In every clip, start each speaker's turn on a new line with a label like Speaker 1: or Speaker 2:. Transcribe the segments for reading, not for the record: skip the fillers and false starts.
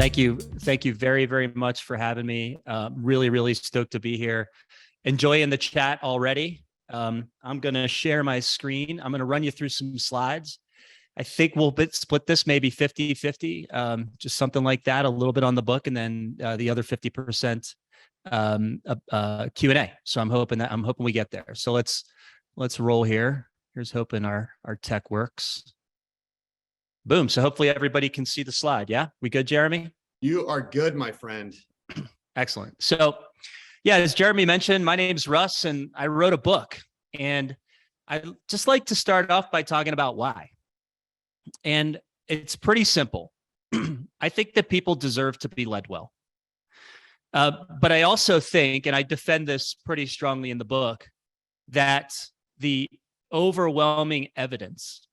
Speaker 1: Thank you. Thank you very, very much for having me. Really, really stoked to be here. Enjoying the chat already. I'm going to share my screen. I'm going to run you through some slides. I think we'll split this maybe 50-50, just something like that, a little bit on the book, and then the other 50% Q&A. So I'm hoping we get there. So let's roll here. Here's hoping our tech works. Boom. So hopefully everybody can see the slide. Yeah, we good, Jeremy?
Speaker 2: You are good, my friend.
Speaker 1: Excellent. So yeah, as Jeremy mentioned, my name's Russ and I wrote a book, and I just like to start off by talking about why. And it's pretty simple. I think that people deserve to be led well. But I also think, and I defend this pretty strongly in the book, that the overwhelming evidence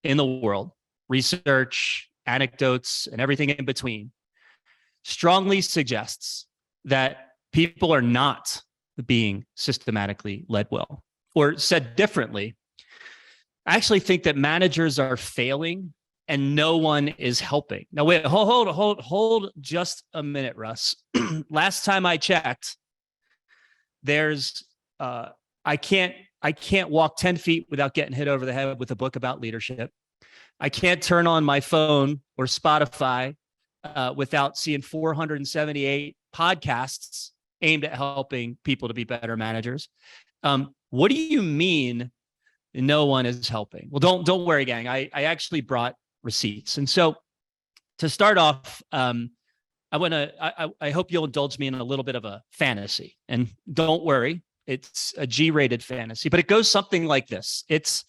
Speaker 1: in the world, research, anecdotes, and everything in between, strongly suggests that people are not being systematically led well. Or said differently, I actually think that managers are failing and no one is helping. Now, wait, hold just a minute, Russ. Last time I checked, there's I can't walk 10 feet without getting hit over the head with a book about leadership. I can't turn on my phone or Spotify without seeing 478 podcasts aimed at helping people to be better managers. What do you mean no one is helping? Well, don't worry, gang. I actually brought receipts. And so to start off, I hope you'll indulge me in a little bit of a fantasy. And don't worry, it's a G-rated fantasy, but it goes something like this. It's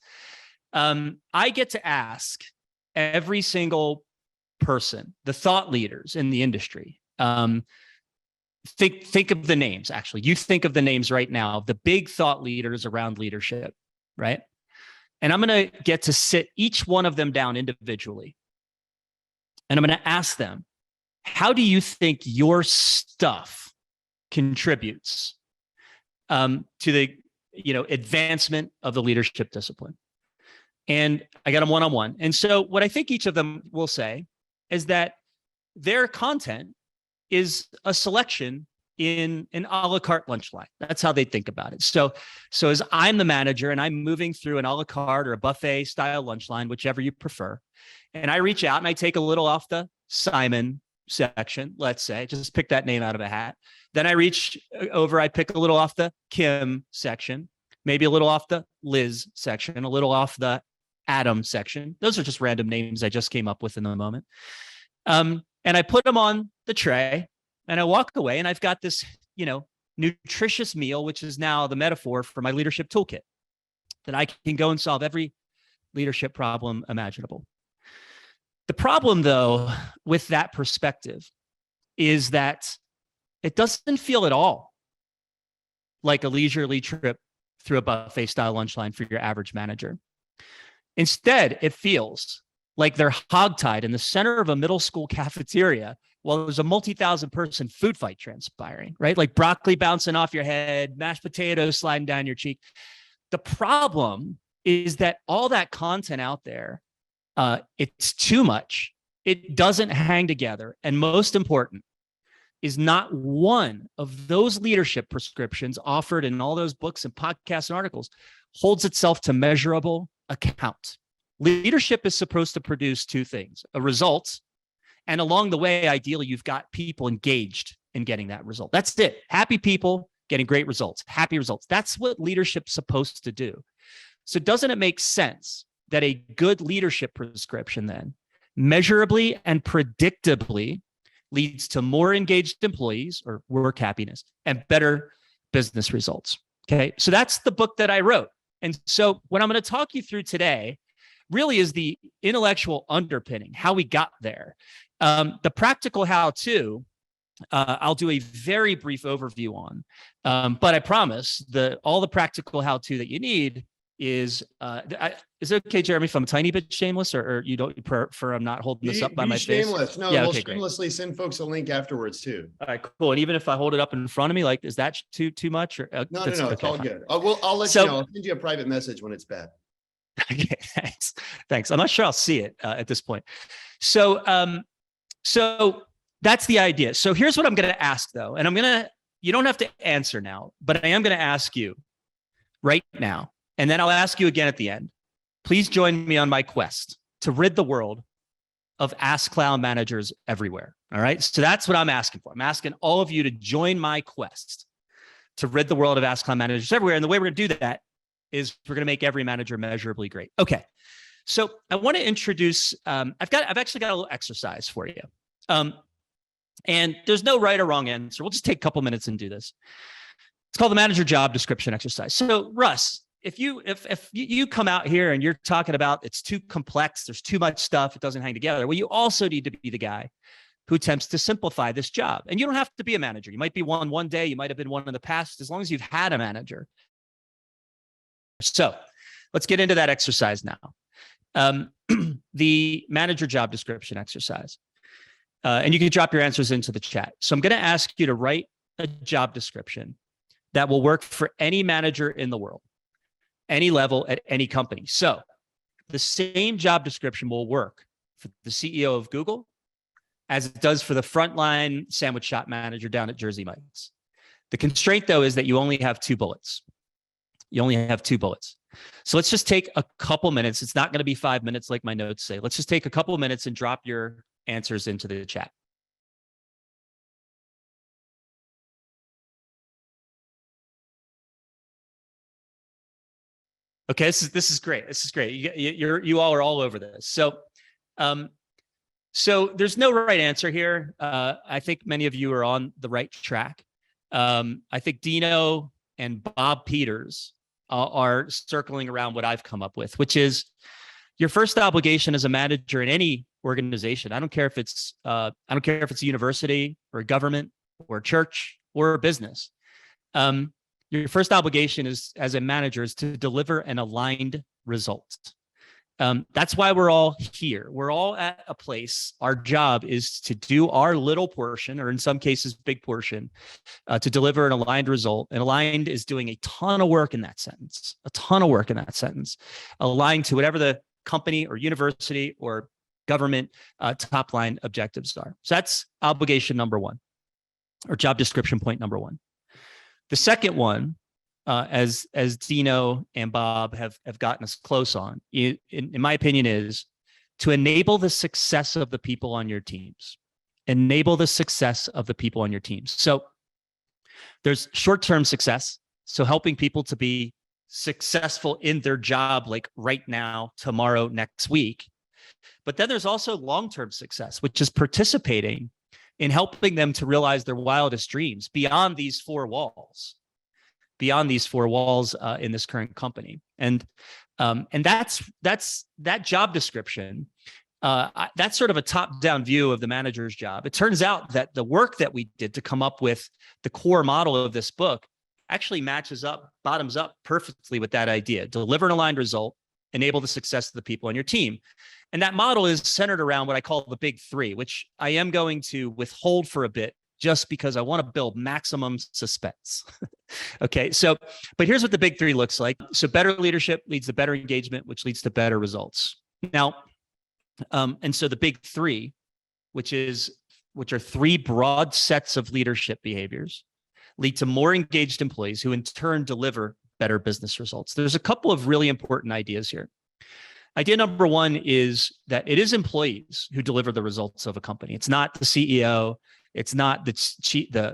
Speaker 1: I get to ask every single person, the thought leaders in the industry, think of the names. Actually, you think of the names right now of the big thought leaders around leadership, right? And I'm going to get to sit each one of them down individually. And I'm going to ask them, how do you think your stuff contributes to the advancement of the leadership discipline? And I got them one-on-one. And so what I think each of them will say is that their content is a selection in an a la carte lunch line. That's how they think about it. So as I'm the manager and I'm moving through an a la carte or a buffet style lunch line, whichever you prefer, and I reach out and I take a little off the Simon section, let's say, just pick that name out of a hat. Then I reach over, I pick a little off the Kim section, maybe a little off the Liz section, a little off the Adam section. Those are just random names I just came up with in the moment. And I put them on the tray and I walk away and I've got this, nutritious meal, which is now the metaphor for my leadership toolkit, that I can go and solve every leadership problem imaginable. The problem, though, with that perspective is that it doesn't feel at all like a leisurely trip through a buffet style lunch line for your average manager. Instead, it feels like they're hogtied in the center of a middle school cafeteria while there's a multi-thousand person food fight transpiring, right? Like broccoli bouncing off your head, mashed potatoes sliding down your cheek. The problem is that all that content out there, it's too much. It doesn't hang together. And most important is not one of those leadership prescriptions offered in all those books and podcasts and articles holds itself to measurable account. Leadership is supposed to produce two things: a result, and along the way, ideally, you've got people engaged in getting that result. That's it. Happy people getting great results, happy results. That's what leadership's supposed to do. So doesn't it make sense that a good leadership prescription then measurably and predictably leads to more engaged employees or work happiness and better business results? Okay, so that's the book that I wrote. And so what I'm going to talk you through today really is the intellectual underpinning, how we got there. The practical how-to, I'll do a very brief overview on, but I promise all the practical how-to that you need is it okay, Jeremy, if I'm a tiny bit shameless, or you don't prefer I'm not holding this up by my face?
Speaker 2: Shameless. No,
Speaker 1: yeah,
Speaker 2: we'll
Speaker 1: okay,
Speaker 2: shamelessly send folks a link afterwards too.
Speaker 1: All right, cool. And even if I hold it up in front of me, like, is that too much? Or
Speaker 2: no, it's
Speaker 1: okay,
Speaker 2: all
Speaker 1: fine.
Speaker 2: good. I'll let you know. I'll send you a private message when it's bad.
Speaker 1: Okay, thanks. I'm not sure I'll see it at this point. So That's the idea. So here's what I'm going to ask though. And you don't have to answer now, but I am going to ask you right now. And then I'll ask you again at the end. Please join me on my quest to rid the world of Ask Cloud managers everywhere. All right. So that's what I'm asking for. I'm asking all of you to join my quest to rid the world of Ask Cloud managers everywhere. And the way we're going to do that is we're going to make every manager measurably great. Okay. So I want to introduce, I've actually got a little exercise for you. And there's no right or wrong answer. We'll just take a couple minutes and do this. It's called the manager job description exercise. So Russ, if you come out here and you're talking about it's too complex, there's too much stuff, it doesn't hang together. Well, you also need to be the guy who attempts to simplify this job. And you don't have to be a manager. You might be one day, you might have been one in the past, as long as you've had a manager. So let's get into that exercise now. The manager job description exercise. And you can drop your answers into the chat. So I'm going to ask you to write a job description that will work for any manager in the world, any level at any company. So the same job description will work for the CEO of Google as it does for the frontline sandwich shop manager down at Jersey Mike's. The constraint, though, is that you only have 2 bullets. You only have 2 bullets. So let's just take a couple minutes. It's not going to be 5 minutes like my notes say. Let's just take a couple minutes and drop your answers into the chat. Okay, this is great. This is great. You all are all over this. So there's no right answer here. I think many of you are on the right track. I think Dino and Bob Peters are circling around what I've come up with, which is your first obligation as a manager in any organization. I don't care if it's a university or a government or a church or a business. Your first obligation is as a manager is to deliver an aligned result. That's why we're all here. We're all at a place. Our job is to do our little portion, or in some cases, big portion, to deliver an aligned result. And aligned is doing a ton of work in that sentence, aligned to whatever the company or university or government top line objectives are. So that's obligation number 1, or job description point number 1. The second one, as Dino and Bob have gotten us close on, in my opinion, is to enable the success of the people on your teams. Enable the success of the people on your teams. So there's short-term success, so helping people to be successful in their job, like right now, tomorrow, next week. But then there's also long-term success, which is participating in helping them to realize their wildest dreams beyond these 4 walls. In this current company. And that's that job description. That's sort of a top-down view of the manager's job. It turns out that the work that we did to come up with the core model of this book actually bottoms up perfectly with that idea. Deliver an aligned result, enable the success of the people on your team. And that model is centered around what I call the big 3, which I am going to withhold for a bit, just because I want to build maximum suspense. Okay, but here's what the big 3 looks like. So better leadership leads to better engagement, which leads to better results. Now, and so the big 3, which are 3 broad sets of leadership behaviors, lead to more engaged employees who in turn deliver better business results. There's a couple of really important ideas here. Idea number 1 is that it is employees who deliver the results of a company. It's not the CEO. It's not the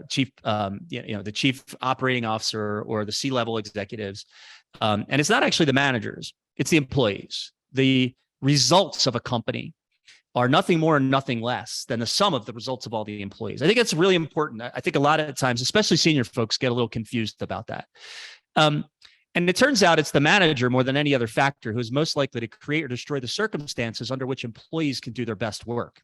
Speaker 1: chief operating officer or the C-level executives, and it's not actually the managers. It's the employees. The results of a company are nothing more and nothing less than the sum of the results of all the employees. I think that's really important. I think a lot of times, especially senior folks, get a little confused about that. And it turns out it's the manager more than any other factor who is most likely to create or destroy the circumstances under which employees can do their best work.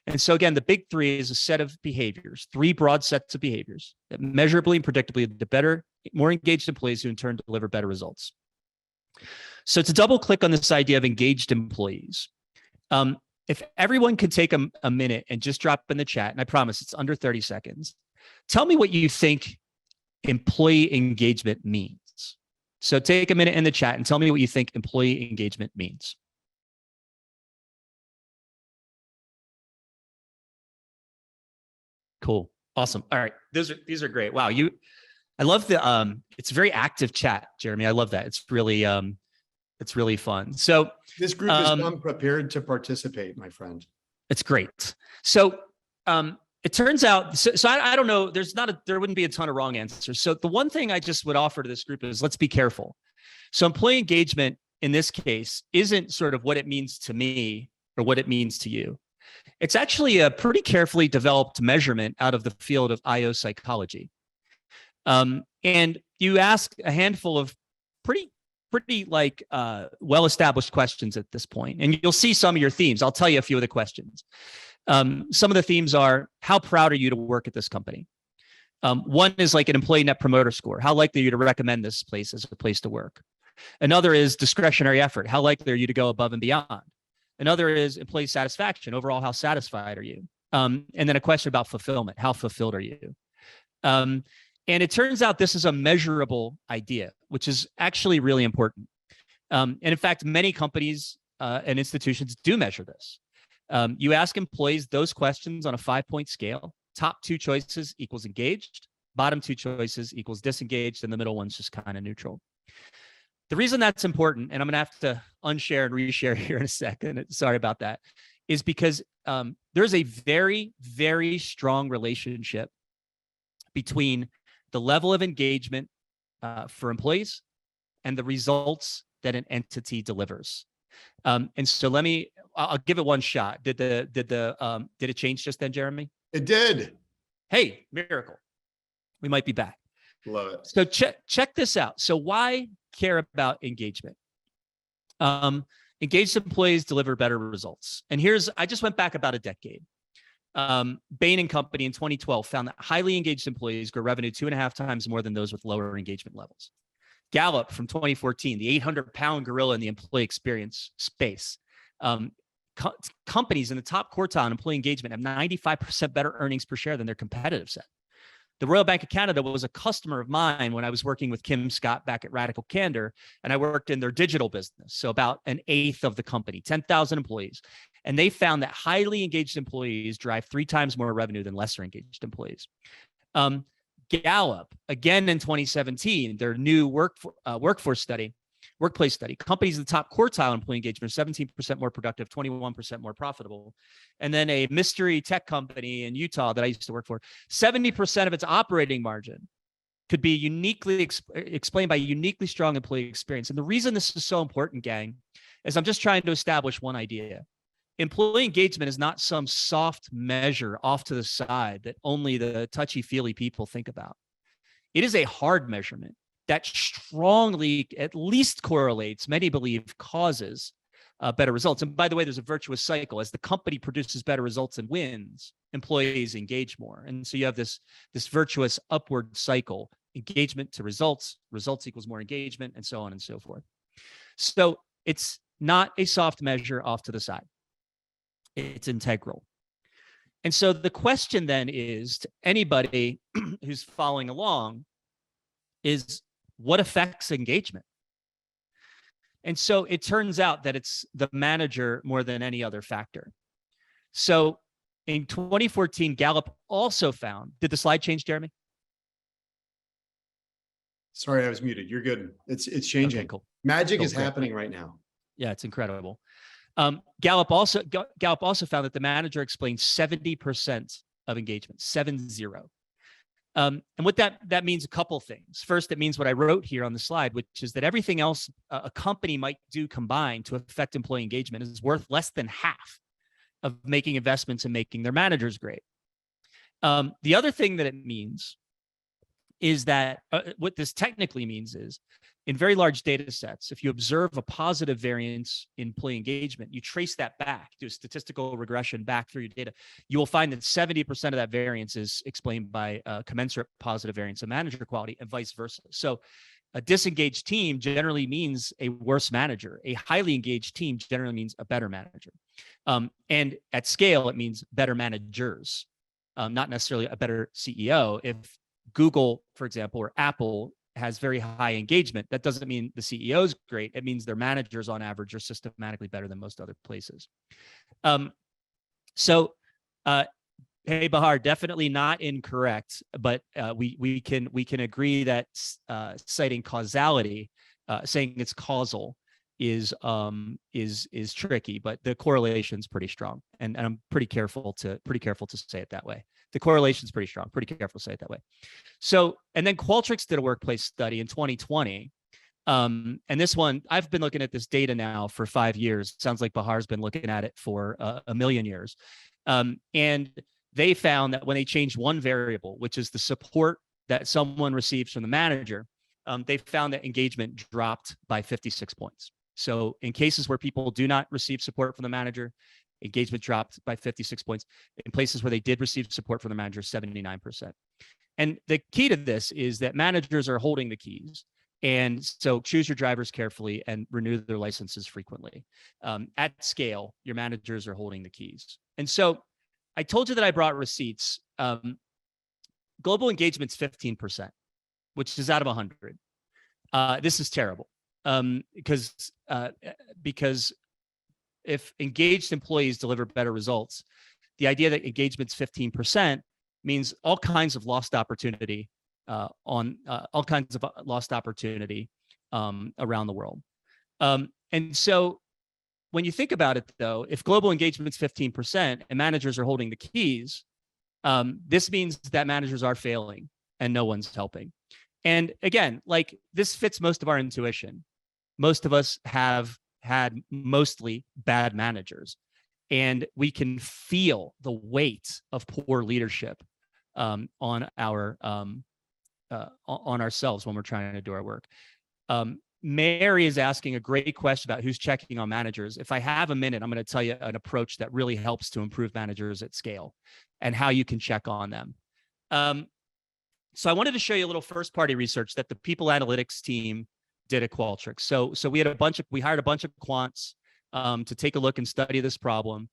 Speaker 1: And so again, the big 3 is a set of behaviors, 3 broad sets of behaviors that measurably and predictably lead to better, more engaged employees who in turn deliver better results. So to double click on this idea of engaged employees, if everyone could take a minute and just drop in the chat, and I promise it's under 30 seconds, tell me what you think employee engagement means. So take a minute in the chat and tell me what you think employee engagement means. Cool. Awesome. All right. These are great. Wow. I love it's a very active chat, Jeremy. I love that. It's really fun. So
Speaker 2: this group has come prepared to participate, my friend.
Speaker 1: It's great. So it turns out, so I don't know, there wouldn't be a ton of wrong answers. So the one thing I just would offer to this group is let's be careful. So employee engagement in this case isn't sort of what it means to me or what it means to you. It's actually a pretty carefully developed measurement out of the field of IO psychology. And you ask a handful of pretty like well-established questions at this point, and you'll see some of your themes. I'll tell you a few of the questions. Some of the themes are, how proud are you to work at this company? One is like an employee net promoter score. How likely are you to recommend this place as a place to work? Another is discretionary effort. How likely are you to go above and beyond? Another is employee satisfaction. Overall, how satisfied are you? And then a question about fulfillment. How fulfilled are you? And it turns out this is a measurable idea, which is actually really important. And in fact, many companies and institutions do measure this. You ask employees those questions on a 5-point scale. Top 2 choices equals engaged. Bottom 2 choices equals disengaged. And the middle one's just kind of neutral. The reason that's important, and I'm going to have to unshare and reshare here in a second, sorry about that, is because there's a very, very strong relationship between the level of engagement for employees and the results that an entity delivers. And so I'll give it one shot. Did it change just then, Jeremy?
Speaker 2: It did.
Speaker 1: Hey, miracle. We might be back.
Speaker 2: Love it.
Speaker 1: So check this out. So why care about engagement? Engaged employees deliver better results. And I just went back about a decade. Bain & Company in 2012 found that highly engaged employees grow revenue 2.5 times more than those with lower engagement levels. Gallup from 2014, the 800-pound gorilla in the employee experience space. Companies in the top quartile in employee engagement have 95% better earnings per share than their competitive set. The Royal Bank of Canada was a customer of mine when I was working with Kim Scott back at Radical Candor, and I worked in their digital business. So about 1/8 of the company, 10,000 employees. And they found that highly engaged employees drive 3 times more revenue than lesser engaged employees. Gallup, again in 2017, their new workplace study, companies in the top quartile employee engagement are 17% more productive, 21% more profitable. And then a mystery tech company in Utah that I used to work for, 70% of its operating margin could be uniquely explained by uniquely strong employee experience. And the reason this is so important, gang, is I'm just trying to establish one idea. Employee engagement is not some soft measure off to the side that only the touchy-feely people think about. It is a hard measurement that strongly at least correlates, many believe causes better results. And by the way, there's a virtuous cycle. As the company produces better results and wins, employees engage more. And so you have this virtuous upward cycle, engagement to results, results equals more engagement, and so on and so forth. So it's not a soft measure off to the side. It's integral. And so the question then is to anybody who's following along is, what affects engagement? And so it turns out that it's the manager more than any other factor. So in 2014, Gallup also found, did the slide change, Jeremy?
Speaker 2: Sorry, I was muted. You're good. It's changing.
Speaker 1: Okay, cool.
Speaker 2: Magic is happening right now. Yeah,
Speaker 1: it's incredible. Gallup also found that the manager explains 70% of engagement, 70. And what that means, a couple things. First, it means what I wrote here on the slide, which is that everything else a company might do combined to affect employee engagement is worth less than half of making investments and making their managers great. The other thing that it means is that what this technically means is, in very large data sets, if you observe a positive variance in employee engagement, you trace that back, do a statistical regression back through your data, you will find that 70% of that variance is explained by commensurate positive variance of manager quality and vice versa. So a disengaged team generally means a worse manager. A highly engaged team generally means a better manager. And at scale, it means better managers, not necessarily a better CEO. If Google, for example, or Apple has very high engagement, that doesn't mean the CEO is great. It means their managers on average are systematically better than most other places. So Hey, Bahar, definitely not incorrect, but we can agree that citing causality, saying it's causal, is tricky, but the correlation's pretty strong, and I'm pretty careful to say it that way. The correlation's pretty strong. Pretty careful to say it that way. So, and then Qualtrics did a workplace study in 2020. And this one, I've been looking at this data now for 5 years. Sounds like Bahar's been looking at it for a million years. And they found that when they changed one variable, which is the support that someone receives from the manager, they found that engagement dropped by 56 points. So in cases where people do not receive support from the manager, engagement dropped by 56 points. In places where they did receive support from the manager, 79%. And the key to this is that managers are holding the keys. And so choose your drivers carefully and renew their licenses frequently. At scale, your managers are holding the keys. And so I told you that I brought receipts. Global engagement's 15%, which is out of 100. This is terrible because if engaged employees deliver better results, the idea that engagement's 15% means all kinds of lost opportunity around the world. And so when you think about it, though, if global engagement's 15% and managers are holding the keys, this means that managers are failing and no one's helping. And again, like, this fits most of our intuition. Most of us have had mostly bad managers, and we can feel the weight of poor leadership on ourselves when we're trying to do our work. Mary is asking a great question about who's checking on managers. If I have a minute, I'm going to tell you an approach that really helps to improve managers at scale and how you can check on them. So I wanted to show you a little first-party research that the people analytics team did at Qualtrics. So we hired a bunch of quants to take a look and study this problem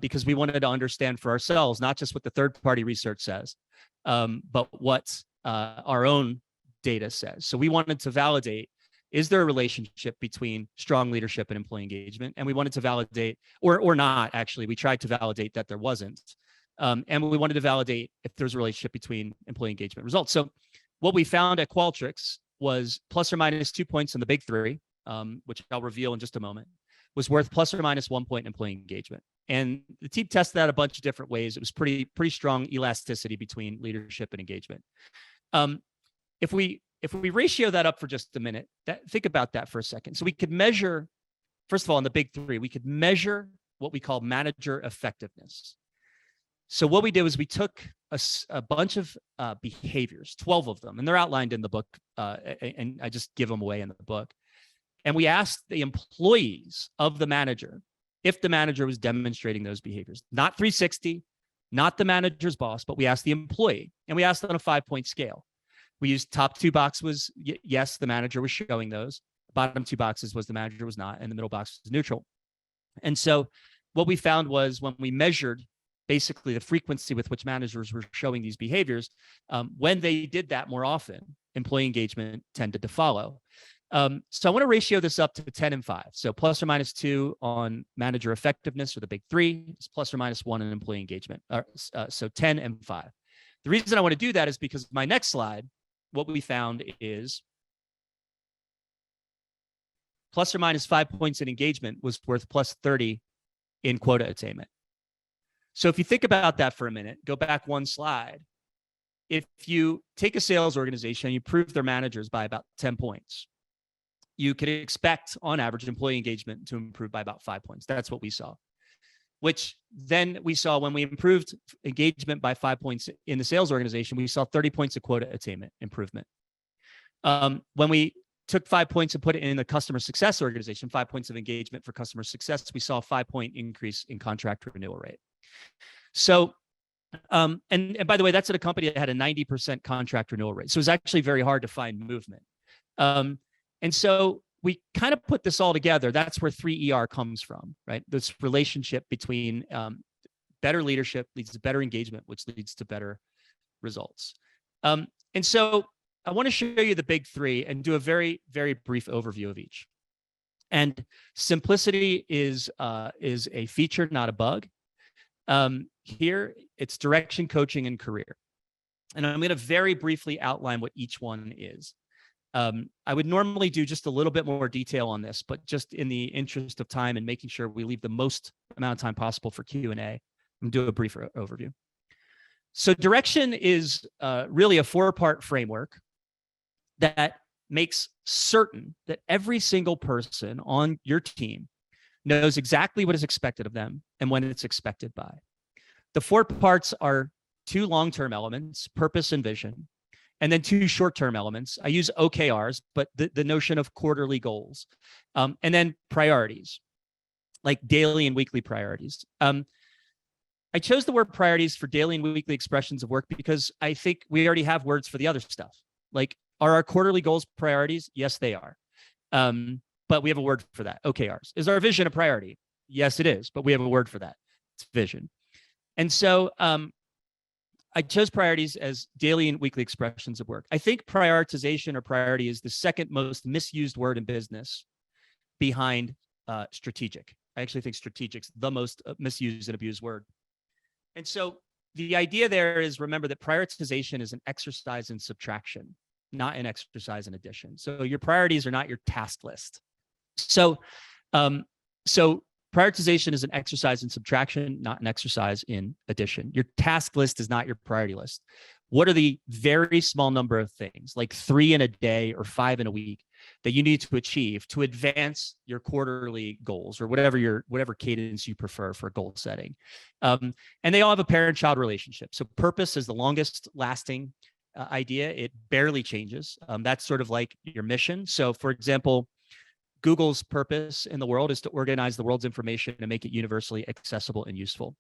Speaker 1: because we wanted to understand for ourselves, not just what the third-party research says, but what our own data says. So we wanted to validate, is there a relationship between strong leadership and employee engagement? And we wanted to validate, or not, actually, we tried to validate that there wasn't. And we wanted to validate if there's a relationship between employee engagement results. So what we found at Qualtrics was plus or minus 2 points in the big three, which I'll reveal in just a moment, was worth plus or minus 1 point in employee engagement. And the team tested that a bunch of different ways. It was pretty strong elasticity between leadership and engagement. If we ratio that up for just a minute, think about that for a second. So we could measure, first of all, in the big three, we could measure what we call manager effectiveness. So what we did was we took a bunch of behaviors, 12 of them, and they're outlined in the book, and I just give them away in the book. And we asked the employees of the manager if the manager was demonstrating those behaviors. Not 360, not the manager's boss, but we asked the employee, and we asked on a 5-point scale. We used top 2 box was yes, the manager was showing those. Bottom 2 boxes was the manager was not, and the middle box was neutral. And so what we found was when we measured basically the frequency with which managers were showing these behaviors, when they did that more often, employee engagement tended to follow. So I want to ratio this up to 10 and 5. So plus or minus 2 on manager effectiveness, or the big three, is plus or minus 1 in employee engagement. So 10 and 5. The reason I want to do that is because my next slide, what we found is plus or minus 5 points in engagement was worth plus 30 in quota attainment. So if you think about that for a minute, go back one slide. If you take a sales organization and you improve their managers by about 10 points, you could expect on average employee engagement to improve by about 5 points. That's what we saw, which then we saw when we improved engagement by 5 points in the sales organization, we saw 30 points of quota attainment improvement. When we took 5 points and put it in the customer success organization, 5 points of engagement for customer success, we saw a 5-point increase in contract renewal rate. So, and by the way, that's at a company that had a 90% contract renewal rate. So it was actually very hard to find movement. And so we kind of put this all together. That's where 3ER comes from, right? This relationship between better leadership leads to better engagement, which leads to better results. And so I want to show you the big three and do a very, very brief overview of each. And simplicity is a feature, not a bug. Here, it's direction, coaching, and career. And I'm going to very briefly outline what each one is. I would normally do just a little bit more detail on this, but just in the interest of time and making sure we leave the most amount of time possible for Q&A, I'm going to do a brief overview. So direction is really a 4-part framework that makes certain that every single person on your team knows exactly what is expected of them and when it's expected by. The 4 parts are 2 long-term elements, purpose and vision, and then 2 short-term elements. I use OKRs, but the notion of quarterly goals, and then priorities, like daily and weekly priorities. I chose the word priorities for daily and weekly expressions of work because I think we already have words for the other stuff. Like, are our quarterly goals priorities? Yes, they are. But we have a word for that, OKRs. Is our vision a priority? Yes, it is, but we have a word for that. It's vision. And so I chose priorities as daily and weekly expressions of work. I think prioritization or priority is the second most misused word in business behind strategic. I actually think strategic's the most misused and abused word. And so the idea there is, remember that prioritization is an exercise in subtraction, not an exercise in addition. So your priorities are not your task list. So prioritization is an exercise in subtraction, not an exercise in addition. Your task list is not your priority list. What are the very small number of things, like 3 in a day or 5 in a week, that you need to achieve to advance your quarterly goals, or whatever cadence you prefer for goal setting? And they all have a parent-child relationship. So purpose is the longest lasting idea. It barely changes. That's sort of like your mission. So for example, Google's purpose in the world is to organize the world's information and make it universally accessible and useful.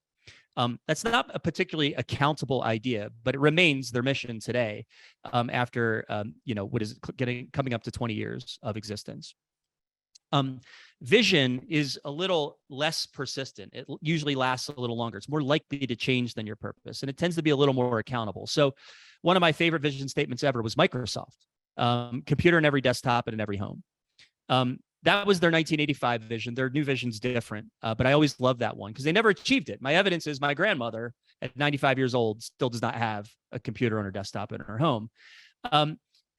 Speaker 1: That's not a particularly accountable idea, but it remains their mission today, after what is coming up to 20 years of existence. Vision is a little less persistent. It usually lasts a little longer. It's more likely to change than your purpose, and it tends to be a little more accountable. So one of my favorite vision statements ever was Microsoft, computer in every desktop and in every home. That was their 1985 vision. Their new vision's different, but I always loved that one because they never achieved it. My evidence is my grandmother at 95 years old still does not have a computer on her desktop in her home.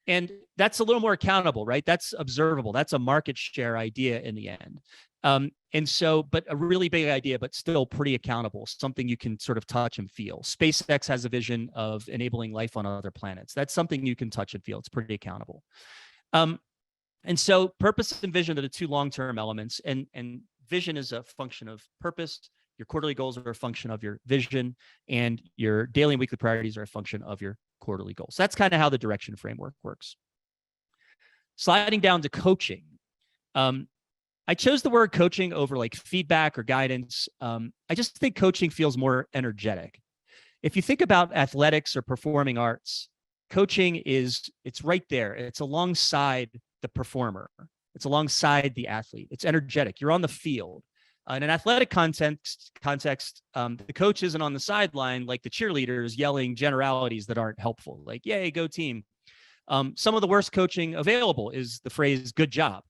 Speaker 1: And that's a little more accountable, right? That's observable. That's a market share idea in the end. But a really big idea, but still pretty accountable, something you can sort of touch and feel. SpaceX has a vision of enabling life on other planets. That's something you can touch and feel. It's pretty accountable. And so purpose and vision are the 2 long-term elements, and vision is a function of purpose. Your quarterly goals are a function of your vision, and your daily and weekly priorities are a function of your quarterly goals. That's kind of how the direction framework works. Sliding down to coaching. I chose the word coaching over like feedback or guidance. I just think coaching feels more energetic. If you think about athletics or performing arts, coaching it's right there. It's alongside the performer. It's alongside the athlete. It's energetic. You're on the field. In an athletic context, the coach isn't on the sideline like the cheerleaders yelling generalities that aren't helpful, like, yay, go team. Some of the worst coaching available is the phrase "good job,"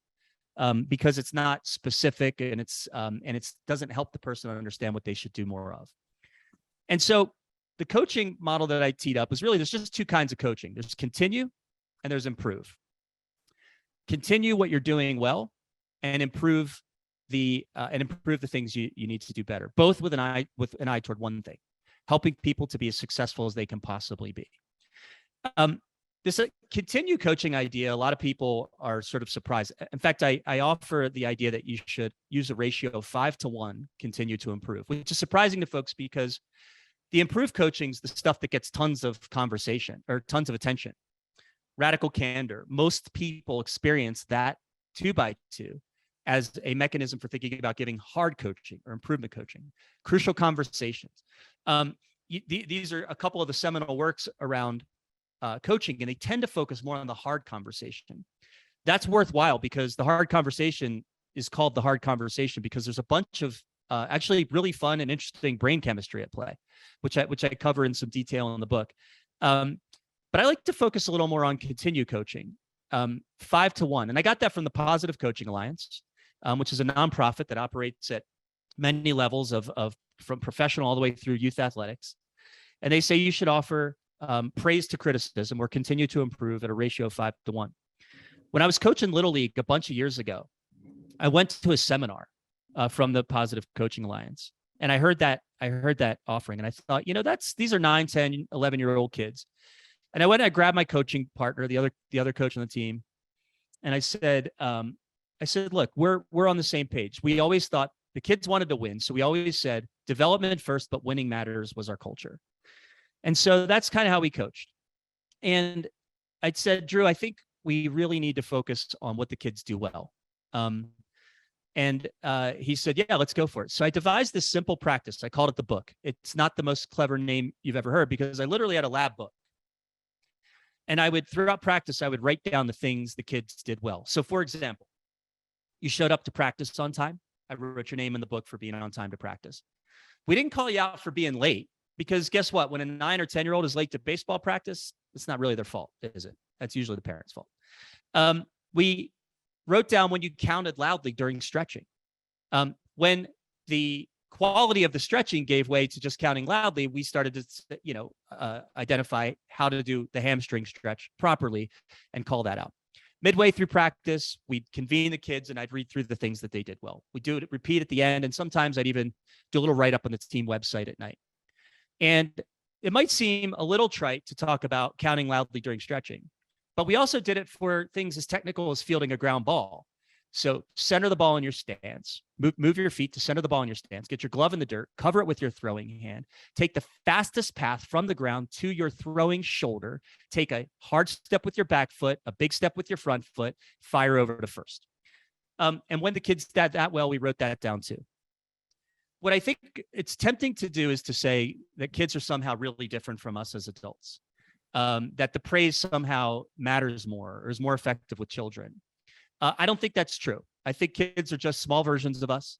Speaker 1: because it's not specific and it doesn't help the person understand what they should do more of. And so the coaching model that I teed up is really, there's just 2 kinds of coaching. There's continue and there's improve. Continue what you're doing well and improve the things you need to do better, both with an eye toward one thing: helping people to be as successful as they can possibly be. This continue coaching idea, a lot of people are sort of surprised. In fact, I offer the idea that you should use a ratio of 5 to 1, continue to improve, which is surprising to folks because the improve coaching is the stuff that gets tons of conversation or tons of attention. Radical candor. Most people experience that 2x2 as a mechanism for thinking about giving hard coaching or improvement coaching. Crucial conversations. These are a couple of the seminal works around coaching, and they tend to focus more on the hard conversation. That's worthwhile because the hard conversation is called the hard conversation because there's a bunch of actually really fun and interesting brain chemistry at play, which I cover in some detail in the book. But I like to focus a little more on continue coaching, 5 to 1. And I got that from the Positive Coaching Alliance, which is a nonprofit that operates at many levels of from professional all the way through youth athletics. And they say you should offer praise to criticism or continue to improve at a ratio of 5-1. When I was coaching Little League a bunch of years ago, I went to a seminar from the Positive Coaching Alliance. And I heard that offering. And I thought, these are 9, 10, 11-year-old kids. And I went and I grabbed my coaching partner, the other coach on the team. And I said, look, we're on the same page. We always thought the kids wanted to win. So we always said development first, but winning matters was our culture. And so that's kind of how we coached. And I said, Drew, I think we really need to focus on what the kids do well. And he said, yeah, let's go for it. So I devised this simple practice. I called it the book. It's not the most clever name you've ever heard because I literally had a lab book. And throughout practice, I would write down the things the kids did well. So for example, you showed up to practice on time. I wrote your name in the book for being on time to practice. We didn't call you out for being late because guess what? When a 9 or 10-year-old is late to baseball practice, it's not really their fault, is it? That's usually the parents' fault. We wrote down when you counted loudly during stretching. When the quality of the stretching gave way to just counting loudly, we started to, identify how to do the hamstring stretch properly and call that out. Midway through practice, we'd convene the kids and I'd read through the things that they did well. We do it, repeat at the end. And sometimes I'd even do a little write-up on the team website at night. And it might seem a little trite to talk about counting loudly during stretching, but we also did it for things as technical as fielding a ground ball. So center the ball in your stance, move your feet to center the ball in your stance, get your glove in the dirt, cover it with your throwing hand, take the fastest path from the ground to your throwing shoulder, take a hard step with your back foot, a big step with your front foot, fire over to first. And when the kids did that well, we wrote that down too. What I think it's tempting to do is to say that kids are somehow really different from us as adults, that the praise somehow matters more or is more effective with children. I don't think that's true. I think kids are just small versions of us.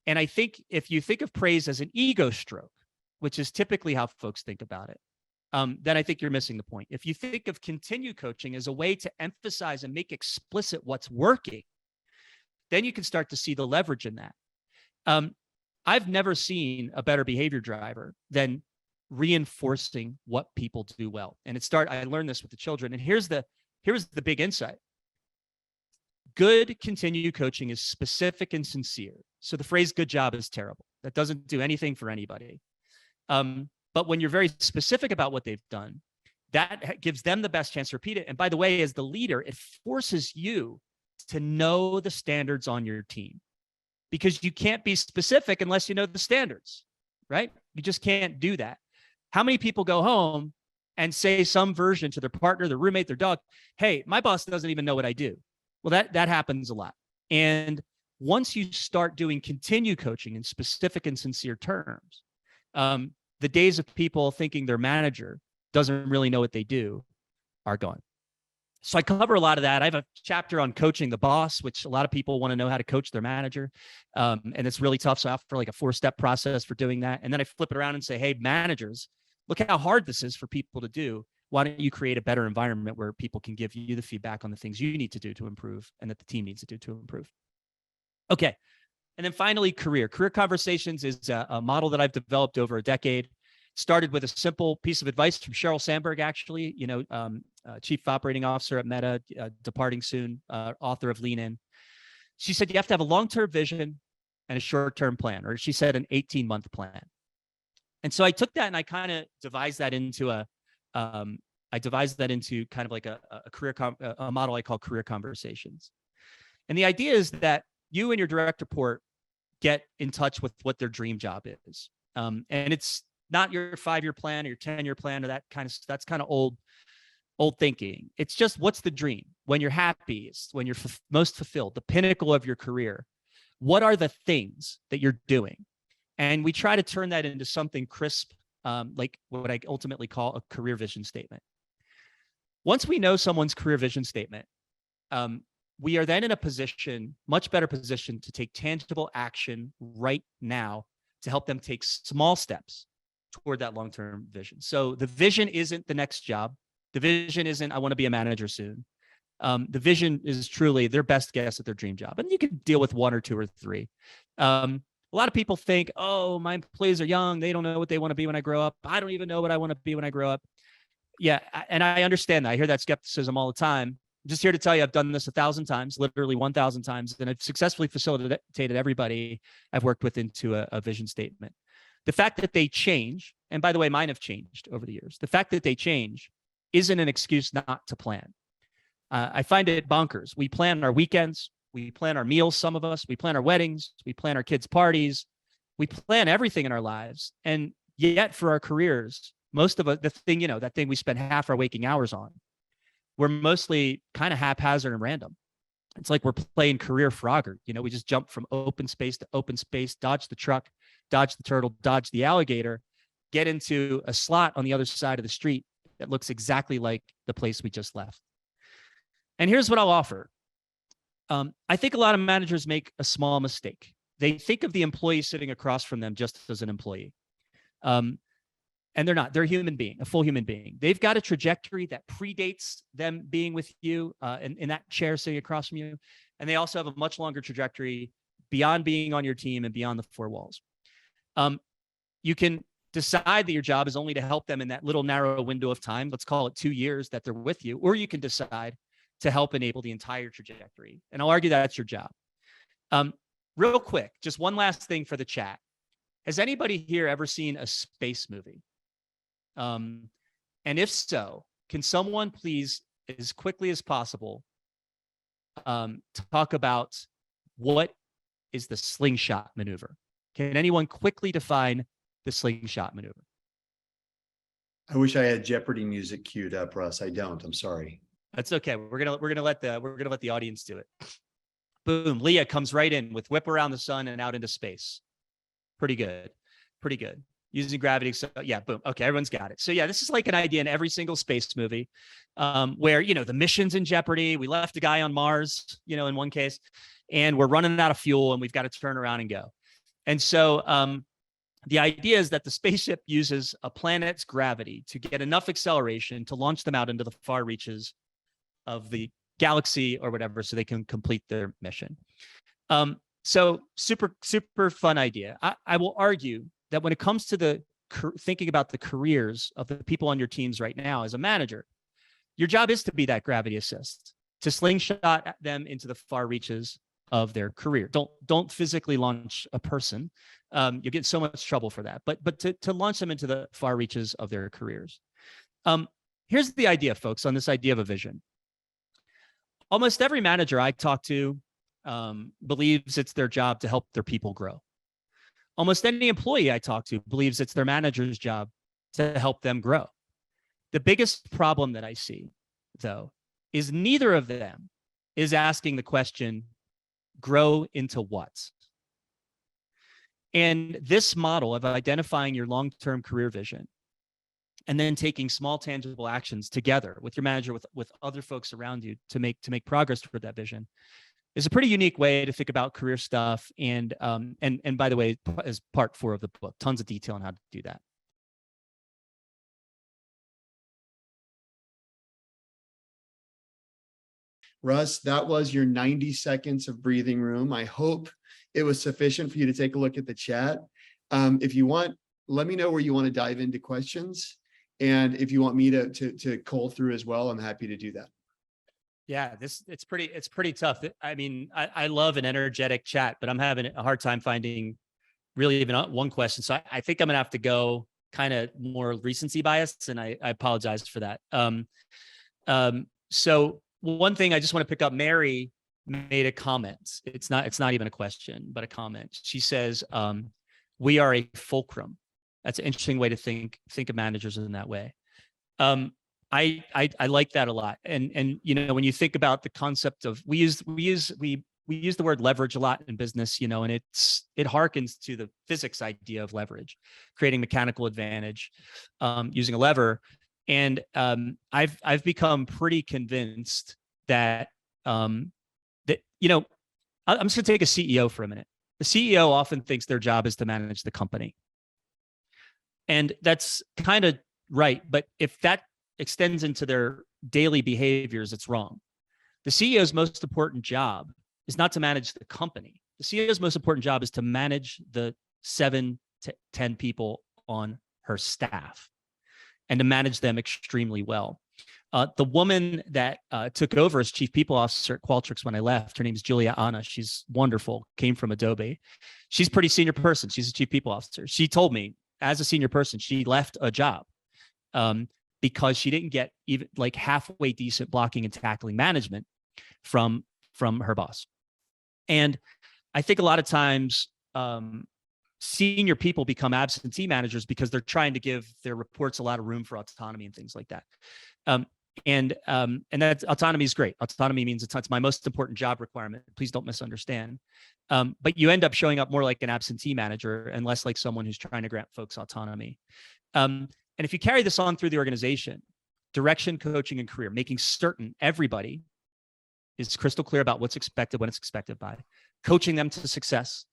Speaker 1: And I think if you think of praise as an ego stroke, which is typically how folks think about it, then I think you're missing the point. If you think of continue coaching as a way to emphasize and make explicit what's working, then you can start to see the leverage in that. I've never seen a better behavior driver than reinforcing what people do well. And I learned this with the children. And here's the big insight. Good continue coaching is specific and sincere. So the phrase good job is terrible. That doesn't do anything for anybody. But when you're very specific about what they've done, that gives them the best chance to repeat it. And by the way, as the leader, it forces you to know the standards on your team because you can't be specific unless you know the standards, right? You just can't do that. How many people go home and say some version to their partner, their roommate, their dog, hey, my boss doesn't even know what I do. Well, that happens a lot. And once you start doing continue coaching in specific and sincere terms, the days of people thinking their manager doesn't really know what they do are gone. So I cover a lot of that. I have a chapter on coaching the boss, which a lot of people want to know how to coach their manager. And it's really tough. So I offer like a 4-step process for doing that. And then I flip it around and say, hey, managers, look how hard this is for people to do. Why don't you create a better environment where people can give you the feedback on the things you need to do to improve and that the team needs to do to improve? Okay. And then finally, career conversations is a model that I've developed over a decade. Started with a simple piece of advice from Sheryl Sandberg, actually, Chief Operating Officer at Meta, departing soon, author of Lean In. She said, you have to have a long-term vision and a short-term plan, or she said an 18-month plan. And so I took that and I kind of devised that into kind of like a model I call career conversations. And the idea is that you and your direct report get in touch with what their dream job is. And it's not your 5-year plan or your 10-year plan or that's kind of old thinking. It's just what's the dream when you're happiest, when you're most fulfilled, the pinnacle of your career. What are the things that you're doing? And we try to turn that into something crisp, like what I ultimately call a career vision statement. Once we know someone's career vision statement, we are then in a much better position to take tangible action right now to help them take small steps toward that long-term vision. So the vision isn't the next job. The vision isn't, I want to be a manager soon. The vision is truly their best guess at their dream job. And you can deal with 1 or 2 or 3. A lot of people think, oh, my employees are young. They don't know what they want to be when I grow up. I don't even know what I want to be when I grow up. Yeah. And I understand that. I hear that skepticism all the time. I'm just here to tell you, I've done this 1,000 times, literally 1,000 times, and I've successfully facilitated everybody I've worked with into a vision statement. The fact that they change, and by the way, mine have changed over the years. The fact that they change isn't an excuse not to plan. I find it bonkers. We plan our weekends. We plan our meals, some of us. We plan our weddings. We plan our kids' parties. We plan everything in our lives. And yet for our careers, most of us, that thing we spend half our waking hours on, we're mostly kind of haphazard and random. It's like we're playing career Frogger. We just jump from open space to open space, dodge the truck, dodge the turtle, dodge the alligator, get into a slot on the other side of the street that looks exactly like the place we just left. And here's what I'll offer. I think a lot of managers make a small mistake. They think of the employee sitting across from them just as an employee. And they're not. They're a human being, a full human being. They've got a trajectory that predates them being with you in that chair sitting across from you. And they also have a much longer trajectory beyond being on your team and beyond the four walls. You can decide that your job is only to help them in that little narrow window of time. Let's call it 2 years that they're with you. Or you can decide to help enable the entire trajectory. And I'll argue that's your job. Real quick, just one last thing for the chat. Has anybody here ever seen a space movie? And if so, can someone please, as quickly as possible, talk about what is the slingshot maneuver? Can anyone quickly define the slingshot maneuver?
Speaker 2: I wish I had Jeopardy music queued up, Russ. I don't. I'm sorry.
Speaker 1: That's okay. We're gonna let the audience do it. Boom. Leah comes right in with whip around the sun and out into space. Pretty good. Using gravity. So yeah, boom. Okay, everyone's got it. So yeah, this is like an idea in every single space movie where, the mission's in jeopardy. We left a guy on Mars, in one case, and we're running out of fuel and we've got to turn around and go. And so the idea is that the spaceship uses a planet's gravity to get enough acceleration to launch them out into the far reaches of the galaxy or whatever, so they can complete their mission. So super, super fun idea. I will argue that when it comes to thinking about the careers of the people on your teams right now as a manager, your job is to be that gravity assist, to slingshot them into the far reaches of their career. Don't physically launch a person. You'll get in so much trouble for that, but to launch them into the far reaches of their careers. Here's the idea, folks, on this idea of a vision. Almost every manager I talk to believes it's their job to help their people grow. Almost any employee I talk to believes it's their manager's job to help them grow. The biggest problem that I see, though, is neither of them is asking the question, grow into what? And this model of identifying your long-term career vision and then taking small tangible actions together with your manager, with other folks around you to make progress toward that vision is a pretty unique way to think about career stuff. And by the way, as part 4 of the book, tons of detail on how to do that.
Speaker 2: Russ, that was your 90 seconds of breathing room. I hope it was sufficient for you to take a look at the chat. If you want, let me know where you want to dive into questions. And if you want me to cull through as well, I'm happy to do that.
Speaker 1: Yeah, it's pretty tough. I mean, I love an energetic chat, but I'm having a hard time finding really even one question. So I think I'm gonna have to go kind of more recency biased, and I apologize for that. So one thing I just want to pick up, Mary made a comment. It's not even a question, but a comment. She says, we are a fulcrum. That's an interesting way to think of managers in that way. I like that a lot. And when you think about the concept of we use the word leverage a lot in business, and it harkens to the physics idea of leverage, creating mechanical advantage, using a lever. And I've become pretty convinced that I'm just gonna take a CEO for a minute. The CEO often thinks their job is to manage the company. And that's kind of right. But if that extends into their daily behaviors, it's wrong. The CEO's most important job is not to manage the company. The CEO's most important job is to manage the 7 to 10 people on her staff and to manage them extremely well. The woman that took over as chief people officer at Qualtrics when I left, her name is Julia Anna. She's wonderful, came from Adobe. She's a pretty senior person. She's a chief people officer. She told me as a senior person, she left a job because she didn't get even like halfway decent blocking and tackling management from her boss. And I think a lot of times senior people become absentee managers because they're trying to give their reports a lot of room for autonomy and things like that. And that autonomy is great. Autonomy means it's my most important job requirement. Please don't misunderstand. But you end up showing up more like an absentee manager and less like someone who's trying to grant folks autonomy. And if you carry this on through the organization, direction, coaching, and career, making certain everybody is crystal clear about what's expected, when it's expected by, coaching them to success,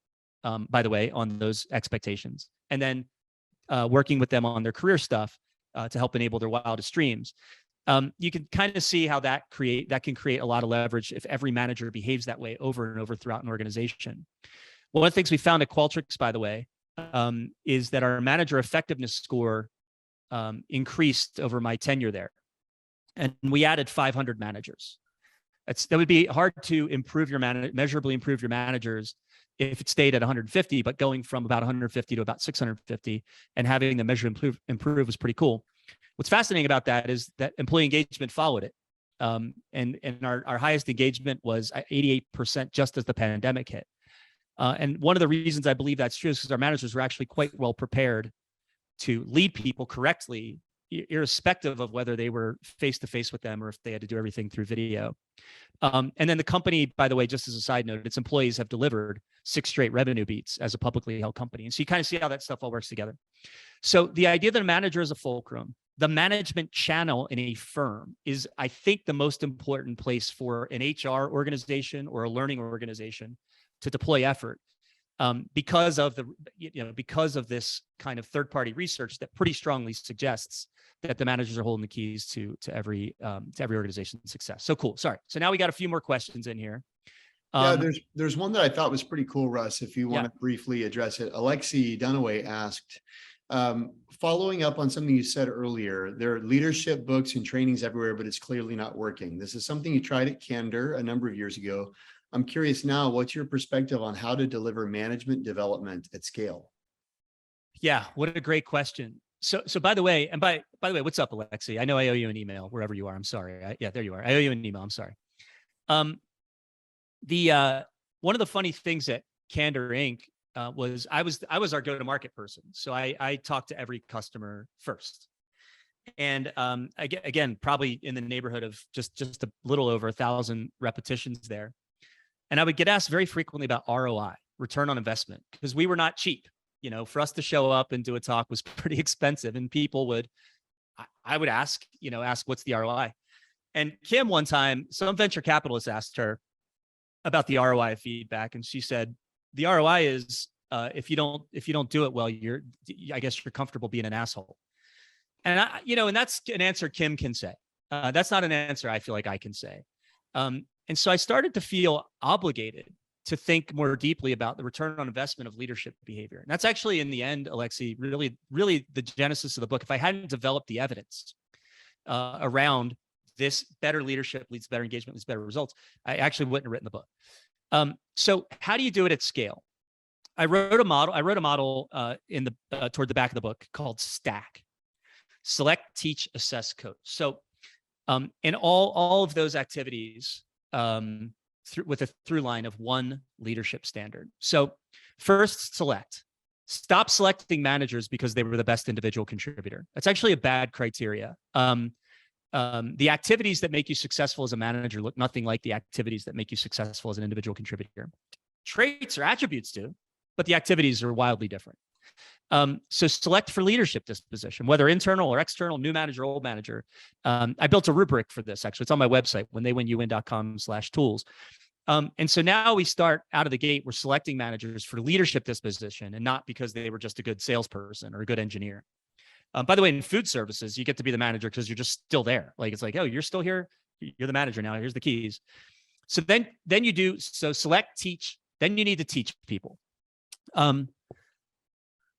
Speaker 1: by the way, on those expectations, and then working with them on their career stuff to help enable their wildest dreams. You can kind of see how that can create a lot of leverage if every manager behaves that way over and over throughout an organization. One of the things we found at Qualtrics, by the way, is that our manager effectiveness score increased over my tenure there. And we added 500 managers. That would be hard to improve your measurably improve your managers if it stayed at 150, but going from about 150 to about 650 and having the measure improve was pretty cool. What's fascinating about that is that employee engagement followed it. And our highest engagement was 88% just as the pandemic hit. And one of the reasons I believe that's true is because our managers were actually quite well prepared to lead people correctly, irrespective of whether they were face-to-face with them or if they had to do everything through video. And then the company, by the way, just as a side note, its employees have delivered 6 straight revenue beats as a publicly held company. And so you kind of see how that stuff all works together. So the idea that a manager is a fulcrum, the management channel in a firm is, I think, the most important place for an HR organization or a learning organization to deploy effort. Because of this kind of third-party research that pretty strongly suggests that the managers are holding the keys to every organization's success. So cool. Sorry. So now we got a few more questions in here.
Speaker 2: There's one that I thought was pretty cool, Russ, if you want to briefly address it. Alexi Dunaway asked, following up on something you said earlier, there are leadership books and trainings everywhere, but it's clearly not working. This is something you tried at Candor a number of years ago. I'm curious now, what's your perspective on how to deliver management development at scale? Yeah,
Speaker 1: what a great question. So by the way, what's up, Alexi? I know I owe you an email wherever you are. I'm sorry. There you are. I owe you an email. I'm sorry. One of the funny things at Candor Inc. Was I was our go-to-market person. So I talked to every customer first. And again, probably in the neighborhood of just a little over 1,000 repetitions there. And I would get asked very frequently about ROI, return on investment, because we were not cheap. For us to show up and do a talk was pretty expensive. And people I would ask what's the ROI? And Kim, one time, some venture capitalist asked her about the ROI of feedback. And she said, the ROI is if you don't do it well, I guess you're comfortable being an asshole. And and that's an answer Kim can say. That's not an answer I feel like I can say. And so I started to feel obligated to think more deeply about the return on investment of leadership behavior. And that's actually, in the end, Alexi, really the genesis of the book. If I hadn't developed the evidence around this, better leadership leads to better engagement, leads to better results, I actually wouldn't have written the book. So how do you do it at scale? I wrote a model toward the back of the book called STACK: Select, Teach, Assess, Coach. So in all of those activities, with a through line of one leadership standard. So first, select. Stop selecting managers because they were the best individual contributor. That's actually a bad criteria. The activities that make you successful as a manager look nothing like the activities that make you successful as an individual contributor. Traits or attributes do, but the activities are wildly different. So select for leadership disposition, whether internal or external, new manager, old manager. I built a rubric for this, actually. It's on my website, whentheywin.com/tools. And so now we start out of the gate, we're selecting managers for leadership disposition and not because they were just a good salesperson or a good engineer. By the way, in food services, you get to be the manager because you're just still there. Like, it's like, oh, you're still here. You're the manager now. Here's the keys. So then you do, so select, teach, Then you need to teach people.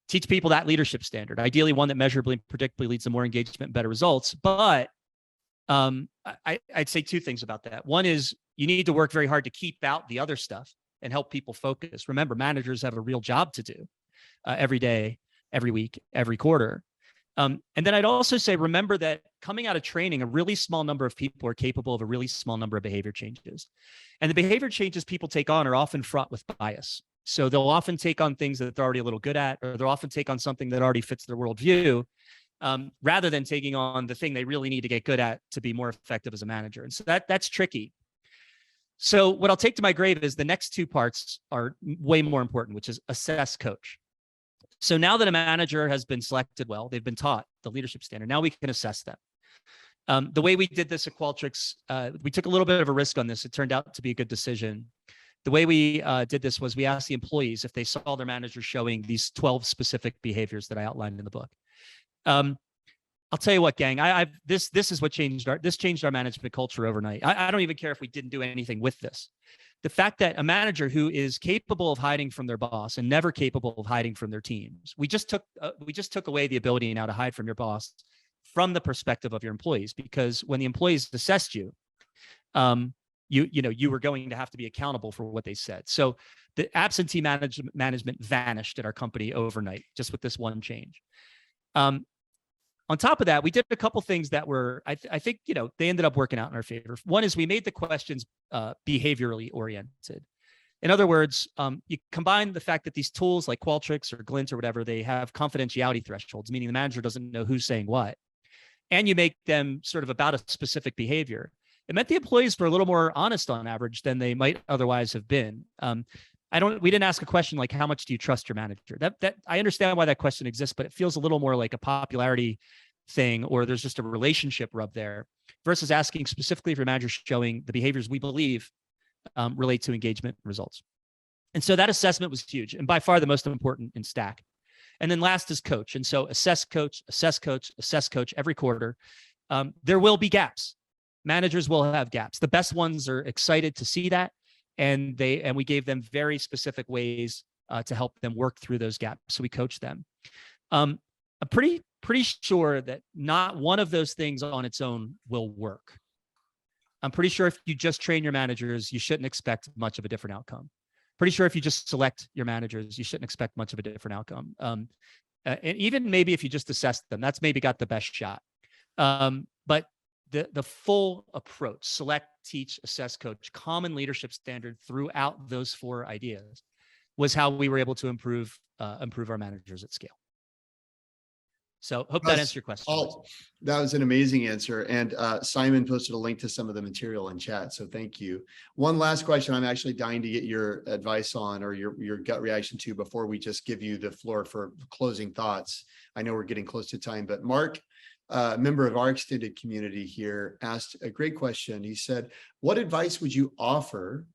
Speaker 1: Teach people that leadership standard, ideally one that measurably and predictably leads to more engagement and better results. But I'd say two things about that. One is you need to work very hard to keep out the other stuff and help people focus. Remember, managers have a real job to do every day, every week, every quarter. And then I'd also say, remember that coming out of training, a really small number of people are capable of a really small number of behavior changes. And the behavior changes people take on are often fraught with bias. So they'll often take on things that they're already a little good at, or they'll often take on something that already fits their worldview, rather than taking on the thing they really need to get good at to be more effective as a manager. And so that's tricky. So what I'll take to my grave is the next two parts are way more important, which is assess, coach. So now that a manager has been selected well, they've been taught the leadership standard, now we can assess them. The way we did this at Qualtrics, we took a little bit of a risk on this. It turned out to be a good decision. The way we did this was we asked the employees if they saw their manager showing these 12 specific behaviors that I outlined in the book. I'll tell you what, gang, this is what changed our management culture overnight. I don't even care if we didn't do anything with this. The fact that a manager who is capable of hiding from their boss and never capable of hiding from their teams, we just took away the ability now to hide from your boss from the perspective of your employees, because when the employees assessed you, you were going to have to be accountable for what they said. So the absentee management vanished at our company overnight, just with this one change. On top of that, we did a couple things that were, I think, they ended up working out in our favor. One is we made the questions behaviorally oriented. In other words, you combine the fact that these tools like Qualtrics or Glint or whatever, they have confidentiality thresholds, meaning the manager doesn't know who's saying what, and you make them sort of about a specific behavior. It meant the employees were a little more honest on average than they might otherwise have been. We didn't ask a question like, how much do you trust your manager? That I understand why that question exists, but it feels a little more like a popularity thing, or there's just a relationship rub there, versus asking specifically if your manager's showing the behaviors we believe relate to engagement results. And so that assessment was huge, and by far the most important in Stack. And then last is coach. And so assess, coach, assess, coach, assess, coach every quarter. There will be gaps. Managers will have gaps. The best ones are excited to see that. And we gave them very specific ways to help them work through those gaps. So we coached them. I'm pretty sure that not one of those things on its own will work. I'm pretty sure if you just train your managers, you shouldn't expect much of a different outcome. Pretty sure if you just select your managers, you shouldn't expect much of a different outcome. And even maybe if you just assess them, that's maybe got the best shot. But the full approach, select, teach, assess, coach, common leadership standard throughout those four ideas, was how we were able to improve our managers at scale. So hope that answered your question.
Speaker 2: That was an amazing answer. And Simon posted a link to some of the material in chat. So thank you. One last question I'm actually dying to get your advice on, or your gut reaction to, before we just give you the floor for closing thoughts. I know we're getting close to time, but Mark, a member of our extended community here, asked a great question. He said, what advice would you offer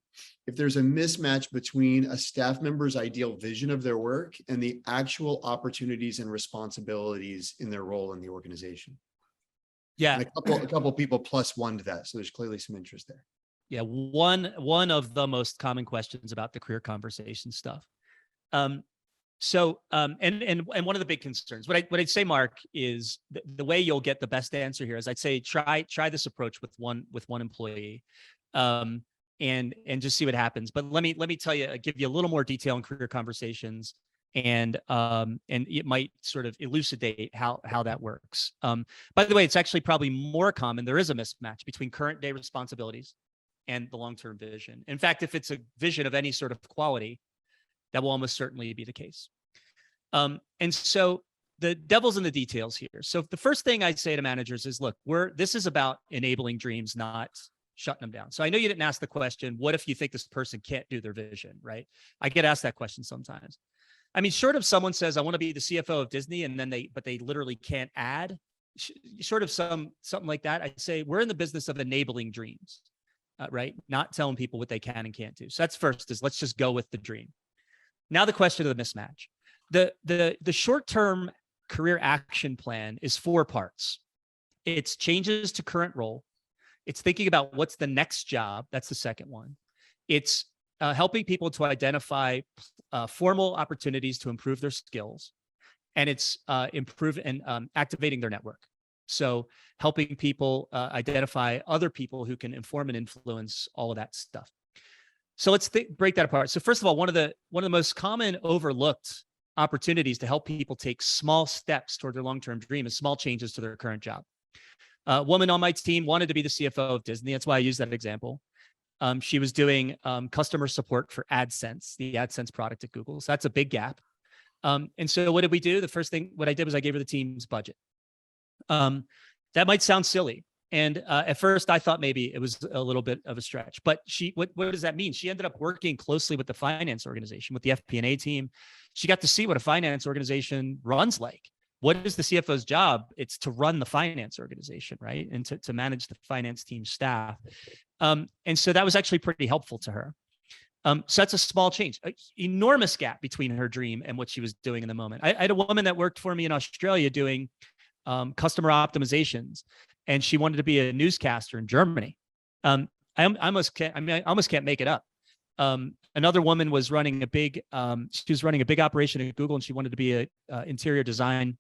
Speaker 2: if there's a mismatch between a staff member's ideal vision of their work and the actual opportunities and responsibilities in their role in the organization?
Speaker 1: Yeah.
Speaker 2: And a couple people plus one to that. So there's clearly some interest there.
Speaker 1: Yeah. One of the most common questions about the career conversation stuff. So one of the big concerns, what I'd say, Mark, is the way you'll get the best answer here is I'd say try this approach with one employee, and just see what happens. But let me tell you, give you a little more detail in career conversations, and it might sort of elucidate how that works. By the way, it's actually probably more common. There is a mismatch between current day responsibilities and the long-term vision. In fact, if it's a vision of any sort of quality, that will almost certainly be the case. And so the devil's in the details here. So the first thing I'd say to managers is, look, this is about enabling dreams, not shutting them down. So I know you didn't ask the question, what if you think this person can't do their vision, right? I get asked that question sometimes. I mean, short of someone says, I want to be the CFO of Disney, and then they literally can't add, short of something like that, I'd say we're in the business of enabling dreams, right? Not telling people what they can and can't do. So that's first, is let's just go with the dream. Now the question of the mismatch. The short-term career action plan is 4 parts. It's changes to current role. It's thinking about what's the next job. That's the second one. It's helping people to identify formal opportunities to improve their skills, and it's activating their network. So helping people identify other people who can inform and influence all of that stuff. So let's break that apart. So first of all, one of the most common overlooked opportunities to help people take small steps toward their long-term dream is small changes to their current job. A woman on my team wanted to be the CFO of Disney. That's why I use that example. She was doing customer support for AdSense, the AdSense product at Google. So that's a big gap. And so what did we do? The first thing, what I did was I gave her the team's budget. That might sound silly. And at first I thought maybe it was a little bit of a stretch, but what does that mean? She ended up working closely with the finance organization, with the FP&A team. She got to see what a finance organization runs like. What is the CFO's job? It's to run the finance organization, right? And to manage the finance team staff. And so that was actually pretty helpful to her. So that's a small change, an enormous gap between her dream and what she was doing in the moment. I had a woman that worked for me in Australia doing customer optimizations, and she wanted to be a newscaster in Germany. I almost can't make it up. Another woman was running a big operation at Google, and she wanted to be a interior design.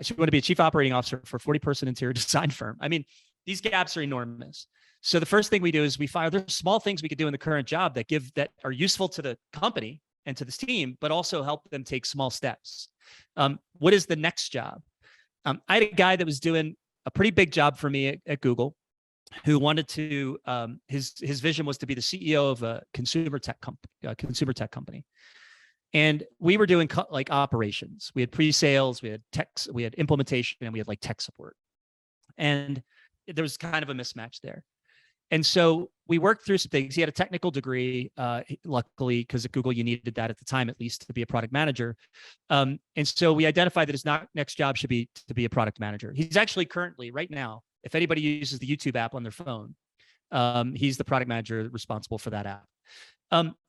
Speaker 1: She wanted to be a chief operating officer for a 40-person interior design firm. I mean, these gaps are enormous. So the first thing we do is there's small things we could do in the current job that are useful to the company and to this team, but also help them take small steps. What is the next job? I had a guy that was doing a pretty big job for me at Google, who wanted to, his vision was to be the CEO of a consumer tech company. And we were doing like operations. We had pre-sales, we had tech, we had implementation, and we had like tech support. And there was kind of a mismatch there. And so we worked through some things. He had a technical degree, luckily, because at Google, you needed that at the time, at least, to be a product manager. And so we identified that his next job should be to be a product manager. He's actually currently, right now, if anybody uses the YouTube app on their phone, he's the product manager responsible for that app.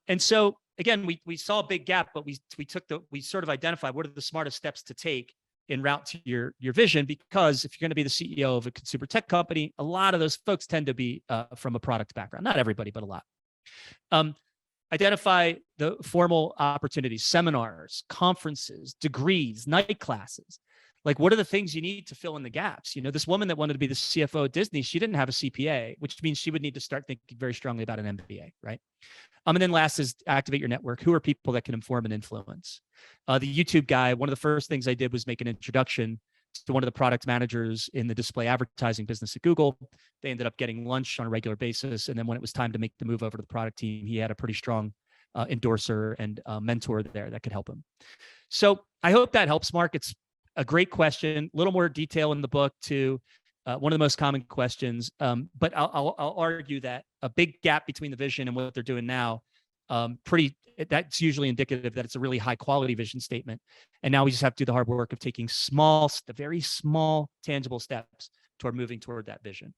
Speaker 1: And so again, we saw a big gap, but we sort of identified what are the smartest steps to take en route to your vision, because if you're going to be the CEO of a consumer tech company, a lot of those folks tend to be from a product background. Not everybody, but a lot. Identify the formal opportunities, seminars, conferences, degrees, night classes. Like, what are the things you need to fill in the gaps? You know, this woman that wanted to be the CFO at Disney, she didn't have a CPA, which means she would need to start thinking very strongly about an MBA, right? And then last is activate your network. Who are people that can inform and influence? The YouTube guy, one of the first things I did was make an introduction to one of the product managers in the display advertising business at Google. They ended up getting lunch on a regular basis. And then when it was time to make the move over to the product team, he had a pretty strong endorser and mentor there that could help him. So I hope that helps, Mark. It's a great question, a little more detail in the book too. One of the most common questions, but I'll argue that a big gap between the vision and what they're doing now, that's usually indicative that it's a really high quality vision statement. And now we just have to do the hard work of taking the very small, tangible steps toward moving toward that vision.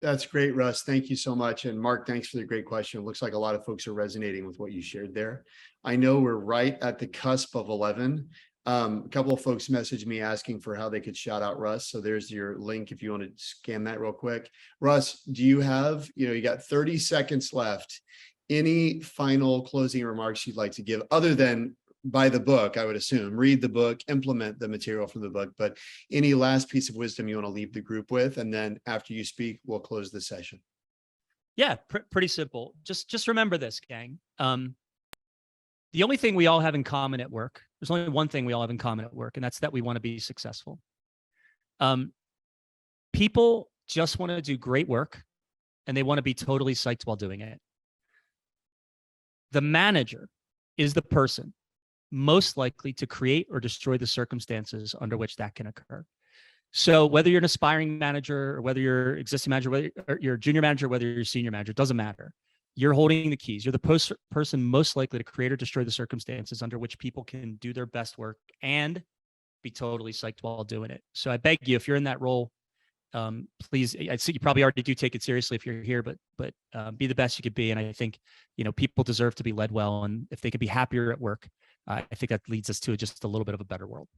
Speaker 2: That's great, Russ. Thank you so much. And Mark, thanks for the great question. It looks like a lot of folks are resonating with what you shared there. I know we're right at the cusp of 11. A couple of folks messaged me asking for how they could shout out Russ. So there's your link if you want to scan that real quick. Russ, do you have, you got 30 seconds left. Any final closing remarks you'd like to give other than buy the book, I would assume, read the book, implement the material from the book, but any last piece of wisdom you want to leave the group with? And then after you speak, we'll close the session.
Speaker 1: Yeah, pretty simple. Just remember this, gang. The only thing we all have in common at work, there's only one thing we all have in common at work, and that's that we want to be successful. People just want to do great work, and they want to be totally psyched while doing it. The manager is the person most likely to create or destroy the circumstances under which that can occur. So whether you're an aspiring manager or whether you're existing manager, whether you're a junior manager, whether you're a senior manager, it doesn't matter. You're holding the keys. You're the person most likely to create or destroy the circumstances under which people can do their best work and be totally psyched while doing it. So I beg you, if you're in that role, please, I see you probably already do take it seriously if you're here, but be the best you could be. And I think, people deserve to be led well. And if they could be happier at work, I think that leads us to just a little bit of a better world.